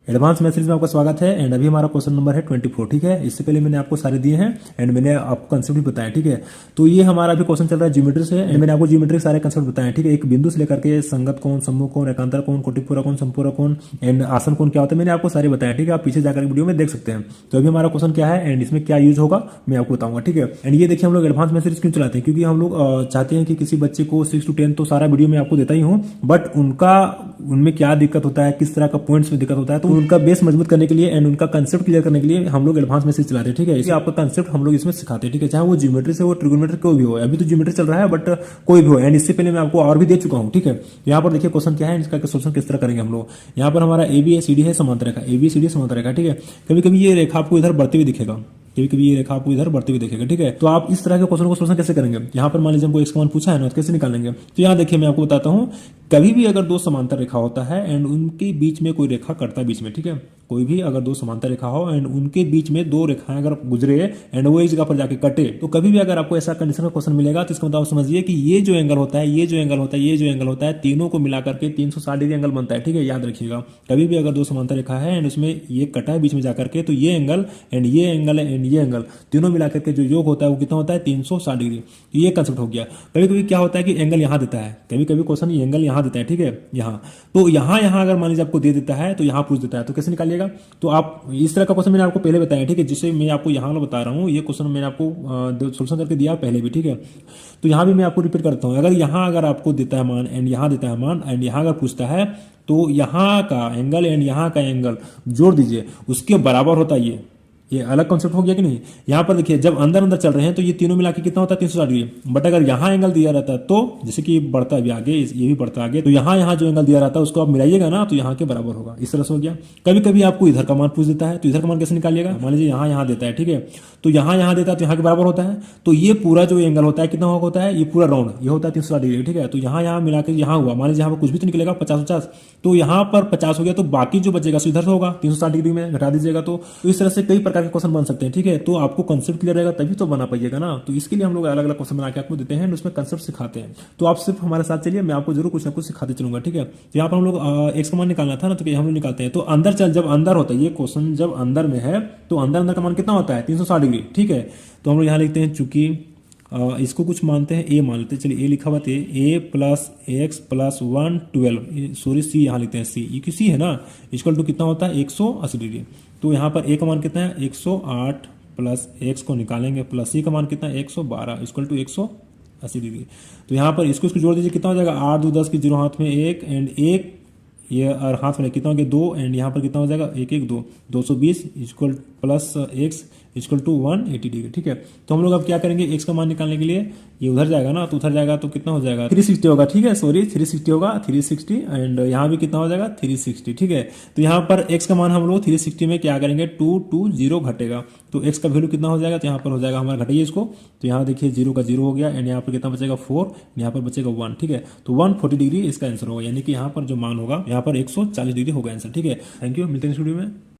Advance math series में आपका स्वागत है। एंड अभी हमारा क्वेश्चन नंबर है 24। ठीक है, इससे पहले मैंने आपको सारे दिए हैं एंड मैंने आपको कंसेप्ट भी बताया। ठीक है, तो ये हमारा अभी क्वेश्चन चल रहा है ज्योमेट्री से एंड मैंने आपको ज्योमेट्री सारे कंसेप्ट बताए। ठीक है, एक बिंदु से लेकर के संगत कोण, सम्मुख कोण, एकांतर कोण, कोटिपूरा कोण, संपूरक कोण एंड आसन कोण क्या होता है मैंने आपको सारे बताया। ठीक है, आप पीछे जाकर वीडियो में देख सकते हैं। तो अभी हमारा क्वेश्चन क्या है एंड इसमें क्या यूज होगा मैं आपको बताऊंगा। ठीक है, एंड ये देखिए हम लोग एडवांस मैथ सीरीज क्यों चलाते हैं, क्योंकि हम लोग चाहते हैं कि किसी बच्चे को 6 to 10 तो सारा वीडियो में आपको देता ही हूँ, बट उनमें क्या दिक्कत होता है, किस तरह का पॉइंट्स में दिक्कत होता है, तो उनका बेस मजबूत करने के लिए एंड उनका कंसेप्ट क्लियर करने के लिए हम लोग एडवांस मैथ सीरीज चलाते हैं। ठीक है, इसलिए आपका कंसेप्ट हम लोग इसमें सिखाते हैं। ठीक है, चाहे वो ज्योमेट्री से हो, ट्रिगोनोमेट्री कोई भी हो। अभी तो ज्योमेट्री चल रहा है बट कोई भी हो, एंड इससे पहले मैं आपको और भी दे चुका हूँ। ठीक है, यहाँ पर देखिए क्वेश्चन क्या है, इसका सोल्यूशन किस तरह करेंगे हम लोग। यहाँ पर हमारा ABCD है समांतर रेखा, ABCD समांतर रेखा। ठीक है, कभी कभी ये रेखा आपको इधर बढ़ती हुई दिखेगा, कभी कभी ये रेखा आपको इधर बढ़ती हुई दिखेगा। ठीक है, तो आप इस तरह के क्वेश्चन को सोल्यूशन कैसे करेंगे। यहाँ पर मान लीजिए हमको x का मान पूछा है ना, तो कैसे निकालेंगे। तो यहाँ देखिए मैं आपको बताता हूँ, कभी भी अगर दो समांतर रेखा होता है एंड उनके बीच में कोई रेखा कटता है बीच में। ठीक है, कोई भी अगर दो समांतर रेखा हो एंड उनके बीच में दो रेखाएं अगर गुजरे एंड वो एक जगह पर जाके कटे, तो कभी भी अगर आपको ऐसा कंडीशन का क्वेश्चन मिलेगा तो इसका मतलब समझिए कि ये जो एंगल होता है, ये जो एंगल होता है, ये जो एंगल होता है, तीनों को मिलाकर के 360 डिग्री एंगल बनता है। ठीक है, याद रखिएगा, कभी भी अगर दो समांतर रेखा है एंड उसमें ये कटा है बीच में जाकर के, तो ये एंगल एंड ये एंगल एंड ये एंगल तीनों मिलाकर के जो योग होता है वो कितना होता है 360 डिग्री। ये कंसेप्ट हो गया। कभी कभी क्या होता है कि एंगल यहाँ देता है, कभी कभी क्वेश्चन एंगल यहाँ देता है। ठीक है, यहाँ तो यहाँ अगर मान लीजिए आपको दे देता है तो यहाँ पूछ देता है, तो कैसे निकालिएगा। तो आप इस तरह का क्वेश्चन मैंने आपको पहले बताया। ठीक है, जिससे मैं आपको यहाँ बता रहा हूँ, ये क्वेश्चन मैंने आपको सोल्यूशन करके दिया पहले भी। ठीक है, तो यहाँ भी मैं आपको रिपीट करता हूँ, अगर आपको देता है मान एंड यहाँ देता है मान एंड यहाँ अगर पूछता है तो यहाँ का एंगल एंड यहाँ का एंगल जोड़ दीजिए, उसके बराबर होता है ये अलग कॉन्सेप्ट हो गया कि नहीं। यहाँ पर देखिए जब अंदर अंदर चल रहे हैं तो ये तीनों मिला के कितना होता है 360 डिग्री, बट अगर यहाँ एंगल दिया रहता है तो जैसे कि बढ़ता है आगे, ये भी बढ़ता है आगे, तो यहाँ जो एंगल दिया रहता है उसको आप मिलाइएगा ना तो यहाँ के बराबर होगा। इस तरह से हो गया। कभी कभी आपको इधर का मान पूछ देता है, तो इधर का मान कैसे निकालिएगा। मान लीजिए यहाँ देता है। ठीक है, तो यहाँ देता है तो यहाँ के बराबर होता है, तो ये पूरा जो एंगल होता है कितना होता है, ये पूरा राउंड ये होता है 360 डिग्री। ठीक है, तो यहाँ मिला के यहाँ हुआ, मान लीजिए यहाँ पर कुछ भी तो निकलेगा 50, तो यहाँ पर 50 हो गया, तो बाकी जो बचेगा सो इधर से होगा 360 डिग्री में घटा दीजिएगा। तो इस तरह से कई प्रकार के क्वेश्चन बन सकते हैं। ठीक है, तो आपको कंसेप्ट क्लियर रहेगा तभी तो बना पाइएगा ना। तो इसके लिए हम लोग अलग अलग क्वेश्चन बना के आपको देते हैं, उसमें कंसेप्ट सिखाते हैं। तो आप सिर्फ हमारे साथ चलिए, मैं आपको जरूर कुछ ना कुछ सिखाते चलूंगा। ठीक है, तो यहाँ पर हम लोग एक्स का मान निकालना था ना, तो हम लोग निकालते हैं। तो अंदर जब अंदर होता है ये क्वेश्चन, जब अंदर में है तो अंदर का मान कितना होता है 360 डिग्री। ठीक है, तो हम लोग यहाँ लिखते हैं, चूंकि इसको कुछ मानते हैं, ए मान लेते हैं। चलिए ए लिखा हुआ था, a plus x plus 112, sorry c यहाँ लिखते हैं, सी ये सी है ना, इक्वल टू कितना होता है 180 डिग्री। तो यहाँ पर ए का मान कितना है 108 प्लस एक्स को निकालेंगे प्लस सी का मान कितना है 112 इक्वल टू 180 डिग्री। तो यहाँ पर इसको जोड़ दीजिए, कितना हो जाएगा 8 2 10 की 0 हाथ में 1 एंड 1 ये और हाथ में कितना हो गया 2 एंड यहाँ पर कितना हो जाएगा 1 1 2 220 equal plus x equal to 180 degree. ठीक है, तो हम लोग अब क्या करेंगे, एक्स का मान निकालने के लिए ये उधर जाएगा ना, तो उधर जाएगा तो कितना हो जाएगा 360 होगा। ठीक है, सॉरी 360 होगा, 360 एंड यहाँ भी कितना हो जाएगा 360। ठीक है, तो यहाँ पर एक्स का मान हम लोग 360 में क्या करेंगे 220 घटेगा, तो एक्स का वैल्यू कितना हो जाएगा, तो यहाँ पर हो जाएगा हमारा, घटाइए इसको, तो यहाँ देखिए 0 का 0 हो गया एंड यहाँ पर कितना बचेगा 4, यहाँ पर बचेगा 1। ठीक है, तो 140 डिग्री इसका आंसर होगा, यानी कि यहाँ पर जो मान होगा यहाँ पर 140 डिग्री होगा आंसर। ठीक है, थैंक यू, मिलते हैं इस वीडियो में।